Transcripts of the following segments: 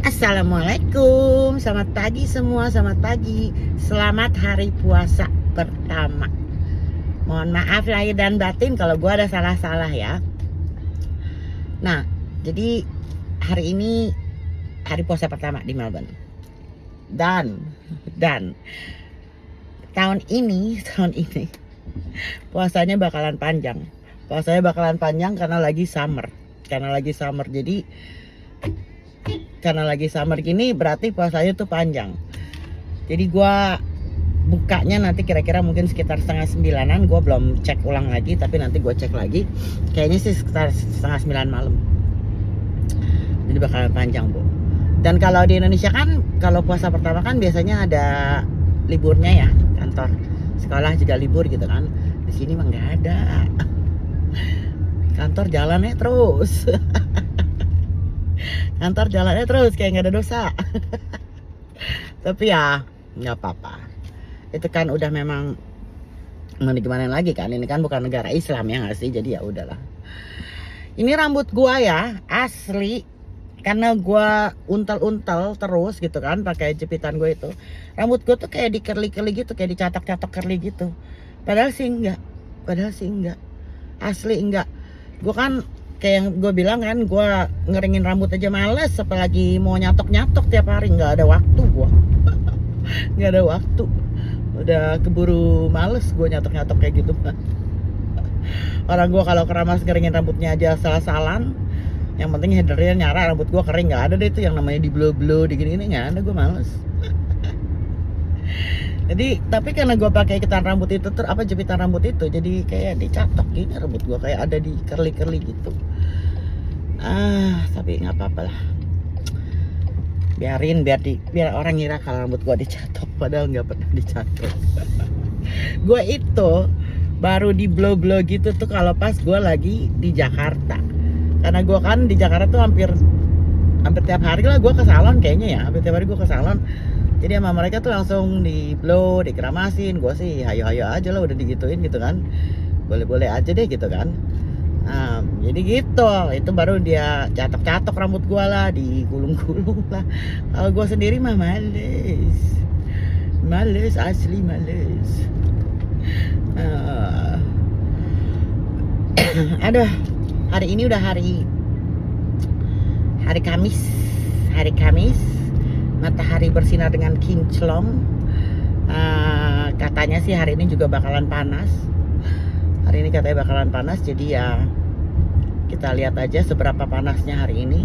Assalamualaikum, selamat pagi semua, selamat pagi. Selamat hari puasa pertama. Mohon maaf lahir dan batin kalau gue ada salah-salah ya. Nah, jadi hari ini hari puasa pertama di Melbourne. Dan tahun ini puasanya bakalan panjang. Puasanya bakalan panjang karena lagi summer. Karena lagi summer gini berarti puasanya tuh panjang. Jadi gua bukanya nanti kira-kira mungkin sekitar 8:30-an. Gua belum cek ulang lagi, tapi nanti gua cek lagi. Kayaknya sih sekitar 8:30 malam. Jadi bakalan panjang, Bu. Dan kalau di Indonesia kan kalau puasa pertama kan biasanya ada liburnya ya, kantor, sekolah juga libur gitu kan. Di sini mah nggak ada. Kantor jalannya terus. Kantor jalannya terus kayak nggak ada dosa. Tapi ya nggak apa-apa. Itu kan udah memang mau gimana lagi kan. Ini kan bukan negara Islam ya nggak sih. Jadi ya udahlah. Ini rambut gua ya asli karena gua untel-untel terus gitu kan pakai jepitan gue itu. Rambut gua tuh kayak di curly-curly gitu, kayak dicatok-catok curly gitu. Padahal sih enggak. Asli enggak. Gua kan kayak yang gue bilang kan, gue ngeringin rambut aja males, apalagi mau nyatok-nyatok tiap hari. Nggak ada waktu gue. Nggak ada waktu, udah keburu males gue nyatok-nyatok kayak gitu. Orang gue kalau keramas ngeringin rambutnya aja salah-salan, yang penting headernya nyara, rambut gue kering. Nggak ada deh itu yang namanya di blow-blow, di gini-gini, nggak ada, gue males. Jadi tapi karena gue pakai iketan rambut itu jepitan rambut itu, jadi kayak dicatok gini rambut gue, kayak ada di curly gitu. Tapi nggak apa-apa lah, biarin biar orang ngira kalau rambut gue dicatok, padahal nggak pernah dicatok. Gue itu baru di blow gitu tuh kalau pas gue lagi di Jakarta, karena gue kan di Jakarta tuh hampir tiap hari lah gue ke salon kayaknya ya, hampir tiap hari gue ke salon. Jadi sama mereka tuh langsung di blow, dikeramasin. Gue sih hayo-hayo aja lah, udah digituin gitu kan. Boleh-boleh aja deh gitu kan. Nah, jadi gitu. Itu baru dia catok-catok rambut gue lah, digulung-gulung lah. Kalau gue sendiri mah males, asli males. Aduh, hari ini udah hari Kamis. Matahari bersinar dengan kinclong. Katanya sih hari ini juga bakalan panas. Hari ini katanya bakalan panas. Jadi ya kita lihat aja seberapa panasnya hari ini.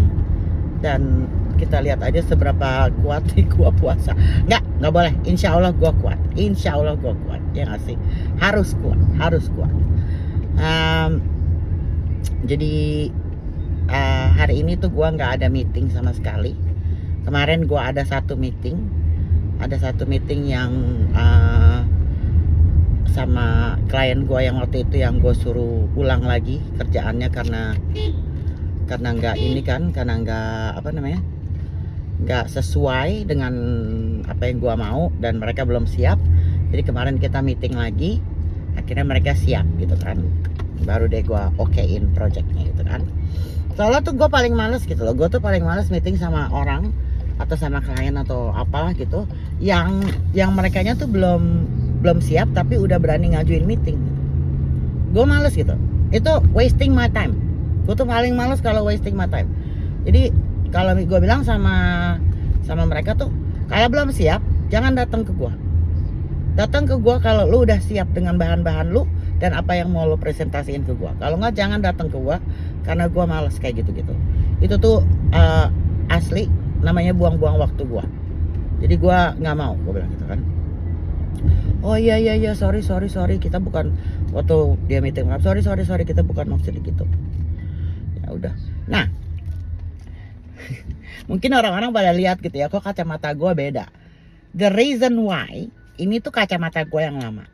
Dan kita lihat aja seberapa kuat gua puasa. Nggak boleh. Insya Allah gua kuat. Ya nggak sih? Harus kuat. Jadi hari ini tuh gua nggak ada meeting sama sekali. Kemarin gue ada satu meeting yang sama klien gue yang waktu itu yang gue suruh ulang lagi kerjaannya karena nggak nggak sesuai dengan apa yang gue mau dan mereka belum siap. Jadi kemarin kita meeting lagi, akhirnya mereka siap gitu kan, baru deh gue okein projectnya gitu kan. Soalnya tuh gue paling males gitu loh, gue tuh paling males meeting sama orang atau sama klien atau apalah gitu yang merekanya tuh belum siap tapi udah berani ngajuin meeting. Gue males gitu, itu wasting my time. Gue tuh paling males kalau wasting my time. Jadi kalau gue bilang sama mereka tuh, kalau belum siap jangan datang ke gue. Datang ke gue kalau lu udah siap dengan bahan-bahan lu dan apa yang mau lu presentasiin ke gue. Kalau nggak jangan datang ke gue, karena gue males kayak gitu. Itu tuh asli namanya buang-buang waktu gua. Jadi gua nggak mau, gua bilang gitu kan. Oh iya sorry kita bukan, waktu dia meeting sorry kita bukan maksud gitu. Ya udah. Nah, mungkin orang-orang pada lihat gitu ya, kok kacamata gua beda. The reason why ini tuh kacamata gua yang lama.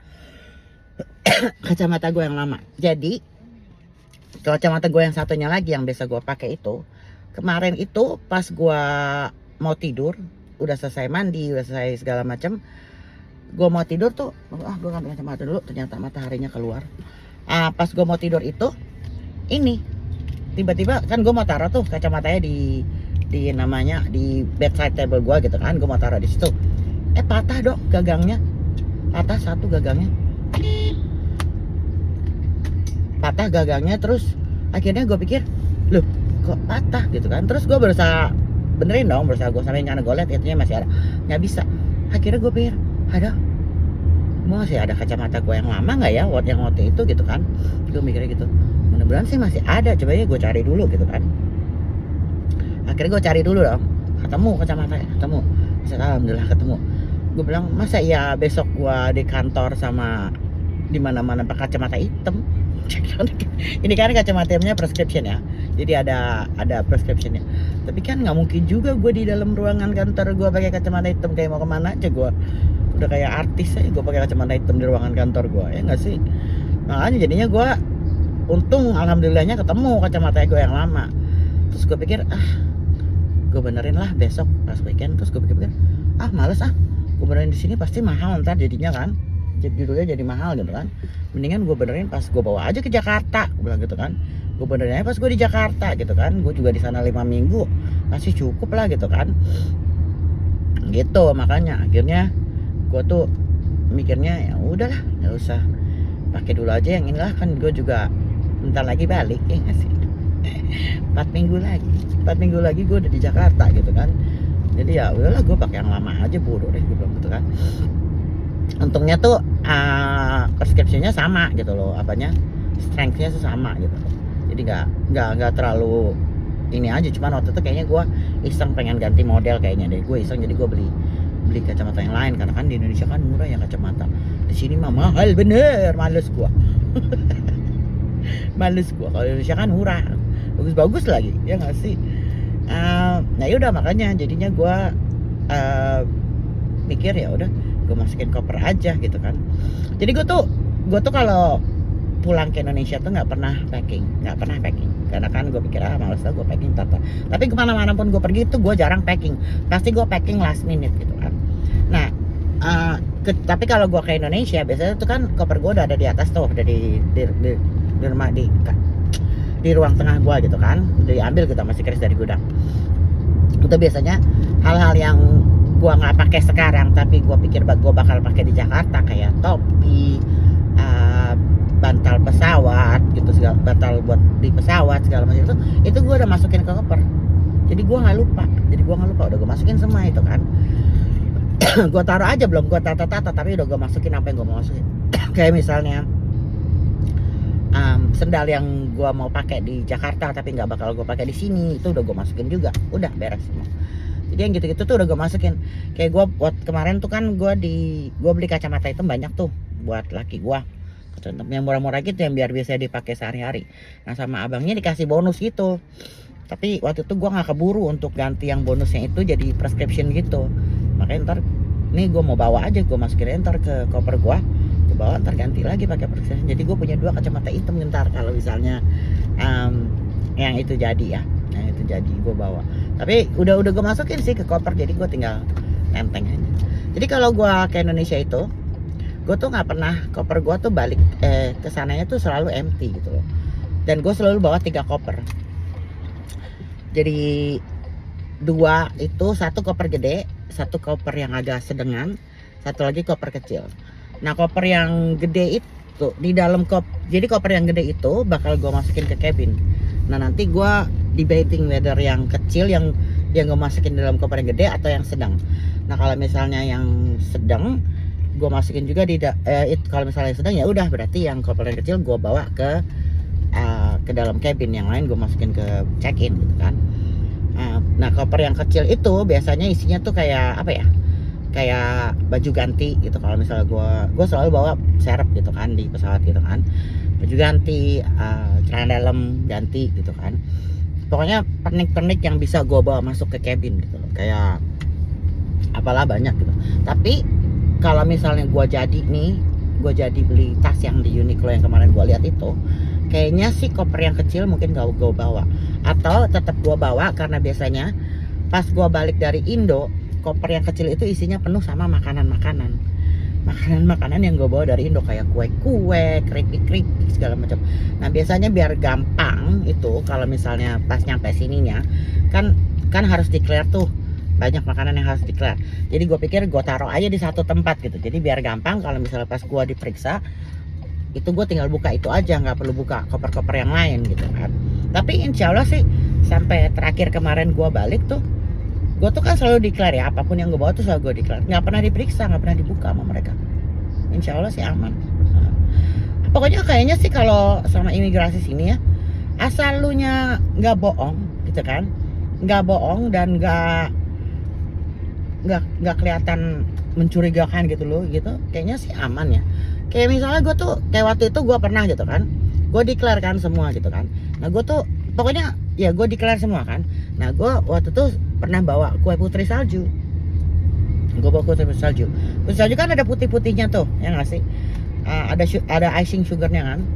Jadi kacamata gua yang satunya lagi yang biasa gua pakai itu, kemarin itu pas gua mau tidur, udah selesai mandi, udah selesai segala macam, gua mau tidur tuh, gua ngambil kacamata dulu, ternyata mataharinya keluar. Pas gua mau tidur itu, ini tiba-tiba kan gua mau taruh tuh kacamatanya di di namanya di bedside table gue gitu kan, gue mau taruh di situ. Patah dong gagangnya, patah satu gagangnya, patah gagangnya. Terus akhirnya gue pikir, loh kok patah gitu kan. Terus gue berusaha benerin dong, berusaha gue sampein karena gue lihat itunya masih ada, nggak bisa. Akhirnya gue pikir, ada masih ada kacamata gue yang lama nggak ya, yang waktu itu gitu kan. Gue mikirnya gitu, mudah-mudahan sih masih ada, coba ya gue cari dulu gitu kan. Akhirnya gue cari dulu dong, ketemu kacamatanya, ketemu. Alhamdulillah ketemu. Gue bilang, masa ya besok gue di kantor sama di mana-mana pakai kacamata hitam. Ini kan kacamatanya prescription ya, jadi ada prescriptionnya. Tapi kan nggak mungkin juga gue di dalam ruangan kantor gue pakai kacamata hitam, kayak mau kemana aja gue udah kayak artis aja gue pakai kacamata hitam di ruangan kantor gue, ya nggak sih. Makanya jadinya gue untung alhamdulillahnya ketemu kacamata gue yang lama. Terus gue pikir, gue benerin lah besok pas weekend. Terus gue pikir, males gue benerin di sini pasti mahal ntar jadinya kan, judulnya jadi mahal gitu kan. Mendingan gue benerin pas gue bawa aja ke Jakarta, gue bilang gitu kan. Gue benerin aja pas gue di Jakarta gitu kan, gue juga di sana 5 minggu masih cukup lah gitu kan. Gitu, makanya akhirnya gue tuh mikirnya ya udahlah, nggak usah pakai dulu aja yang inilah, kan gue juga bentar lagi balik ya nggak sih. 4 minggu lagi gue udah di Jakarta gitu kan. Jadi ya udahlah, gue pakai yang lama aja, bodoh deh gue bilang gitu kan. Untungnya tuh prescriptionnya sama gitu loh, apanya strengthnya sama gitu. Jadi nggak terlalu ini aja. Cuman waktu itu kayaknya gue iseng pengen ganti model kayaknya deh, gue iseng, jadi gue beli kacamata yang lain karena kan di Indonesia kan murah ya kacamata, di sini mah mahal bener. Males gue kalau di Indonesia kan murah, bagus lagi ya nggak sih. Nah yaudah, makanya jadinya gue mikir ya udah gue masukin koper aja gitu kan. Jadi gue tuh kalau pulang ke Indonesia tuh nggak pernah packing karena kan gue pikir males lah gue packing tata. Tapi kemana-mana pun gue pergi tuh gue jarang packing, pasti gue packing last minute gitu kan. Nah tapi kalau gue ke Indonesia biasanya tuh kan koper gue udah ada di atas tuh, udah di rumah di ruang tengah gue gitu kan, udah diambil gitu masih keris dari gudang. Itu biasanya hal-hal yang gue nggak pakai sekarang tapi gue pikir gue bakal pakai di Jakarta, kayak topi, bantal pesawat gitu, segala bantal buat di pesawat segala macam itu gue udah masukin ke koper. Jadi gue nggak lupa, udah gue masukin semua itu kan. Gue taruh aja, belum gue tata tapi udah gue masukin apa yang gue mau masukin. Kayak misalnya sendal yang gue mau pakai di Jakarta tapi nggak bakal gue pakai di sini, itu udah gue masukin juga, udah beres semua. Jadi yang gitu-gitu tuh udah gue masukin. Kayak gue buat kemarin tuh kan gue beli kacamata hitam banyak tuh buat laki gue, yang murah-murah gitu yang biar bisa dipakai sehari-hari. Nah sama abangnya dikasih bonus gitu, tapi waktu itu gue nggak keburu untuk ganti yang bonusnya itu jadi prescription gitu. Makanya ntar nih gue mau bawa aja, gue masukin ntar ke koper gue bawa, ntar ganti lagi pakai prescription. Jadi gue punya 2 kacamata hitam ntar kalau misalnya yang itu jadi ya, yang itu jadi gue bawa. Tapi udah gue masukin sih ke koper, jadi gue tinggal nenteng aja. Jadi kalau gue ke Indonesia itu gue tuh nggak pernah, koper gue tuh balik ke sananya tuh selalu empty gitu loh. Dan gue selalu bawa 3 koper. Jadi 2 itu, 1 koper gede, 1 koper yang agak sedengan, 1 lagi koper kecil. Nah koper yang gede itu di dalam jadi koper yang gede itu bakal gue masukin ke cabin. Nah nanti gue debating whether yang kecil yang gue masukin dalam koper yang gede atau yang sedang. Nah kalau misalnya yang sedang gue masukin juga kalau misalnya sedang ya udah, berarti yang koper yang kecil gue bawa ke dalam cabin, yang lain gue masukin ke check-in gitu kan. Nah koper yang kecil itu biasanya isinya tuh kayak apa ya, kayak baju ganti gitu. Kalau misalnya gue selalu bawa serep gitu kan di pesawat gitu kan, baju ganti, celana dalam ganti gitu kan. Pokoknya pernik-pernik yang bisa gue bawa masuk ke cabin gitu loh, kayak apalah banyak gitu. Tapi kalau misalnya gue jadi beli tas yang di Uniqlo yang kemarin gue lihat itu, kayaknya sih koper yang kecil mungkin gak gue bawa, atau tetap gue bawa karena biasanya pas gue balik dari Indo, koper yang kecil itu isinya penuh sama makanan yang gue bawa dari Indo, kayak kue-kue, keripik segala macam. Nah biasanya biar gampang itu, kalau misalnya pas nyampe sininya kan kan harus declare tuh, banyak makanan yang harus declare. Jadi gue pikir gue taruh aja di satu tempat gitu, jadi biar gampang kalau misalnya pas gue diperiksa itu gue tinggal buka itu aja, nggak perlu buka koper-koper yang lain gitu kan. Tapi insya Allah sih sampai terakhir kemarin gue balik tuh, gue tuh kan selalu declare ya, apapun yang gue bawa tuh selalu gue declare, nggak pernah diperiksa, nggak pernah dibuka sama mereka. Insya Allah sih aman. Pokoknya kayaknya sih kalau sama imigrasi sini ya, asal lu nya nggak bohong gitu kan, nggak bohong dan nggak kelihatan mencurigakan gitu loh gitu, kayaknya sih aman ya. Kayak misalnya gue tuh kayak waktu itu gue pernah gitu kan, gue declare kan semua gitu kan. Nah gue tuh pokoknya ya gue declare semua kan. Nah gue waktu itu pernah bawa kue putri salju. Gue bawa kue putri salju. Putri salju kan ada putih-putihnya tuh, ya nggak sih? Ada icing sugarnya kan.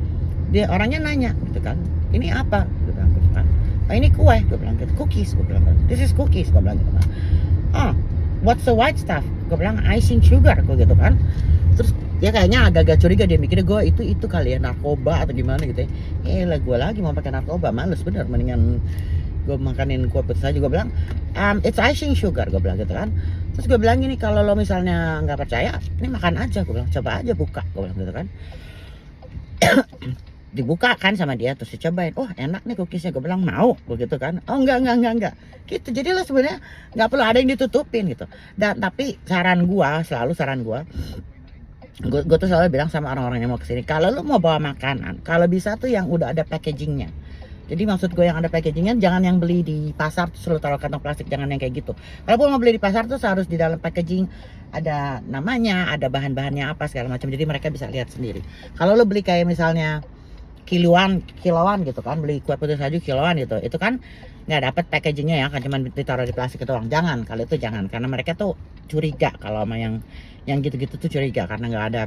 Dia orangnya nanya gitu kan, ini apa? Gue bilang gitu kan. Oh, ini kue, gue bilang gitu. Cookies, gue bilang gitu. This is cookies, gue bilang gitu kan. Oh, what's the white stuff? Gue bilang icing sugar, gue gitu kan. Terus dia kayaknya agak-agak curiga, dia mikirnya gue itu kali ya narkoba atau gimana gitu ya. Lah gue lagi mau pakai narkoba, males bener, mendingan gue makanin kue putih saja. Gue bilang it's icing sugar, gue bilang gitu kan. Terus gue bilang gini, kalau lo misalnya nggak percaya, ini makan aja, gue bilang, coba aja buka, gue bilang gitu kan. Dibuka kan sama dia, terus dicobain, oh enak nih cookiesnya, gue bilang mau, begitu kan. Oh enggak gitu. Jadi lo sebenarnya nggak perlu ada yang ditutupin gitu. Dan tapi saran gue tuh selalu bilang sama orang-orang yang mau kesini, kalau lo mau bawa makanan, kalau bisa tuh yang udah ada packagingnya. Jadi maksud gue yang ada packagingnya, jangan yang beli di pasar terus lo taruh kantong plastik, jangan yang kayak gitu. Kalaupun mau beli di pasar tuh harus di dalam packaging ada namanya, ada bahan-bahannya apa segala macam, jadi mereka bisa lihat sendiri. Kalau lo beli kayak misalnya kiloan gitu kan, beli kue putih salju kiloan gitu, itu kan nggak dapet packagingnya ya kan, cuma ditaruh di plastik itu doang. Jangan, kalau itu jangan, karena mereka tuh curiga kalau sama yang gitu-gitu tuh curiga, karena nggak ada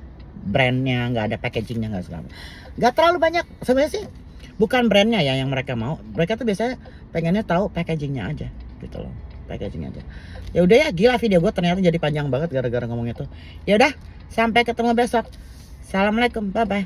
brandnya, nggak ada packagingnya, nggak terlalu banyak sebenarnya sih, bukan brandnya ya yang mereka mau, mereka tuh biasanya pengennya tahu packagingnya aja gitu loh, packagingnya aja. Ya udah ya, gila video gue ternyata jadi panjang banget gara-gara ngomong itu. Ya udah, sampai ketemu besok. Assalamualaikum, bye bye.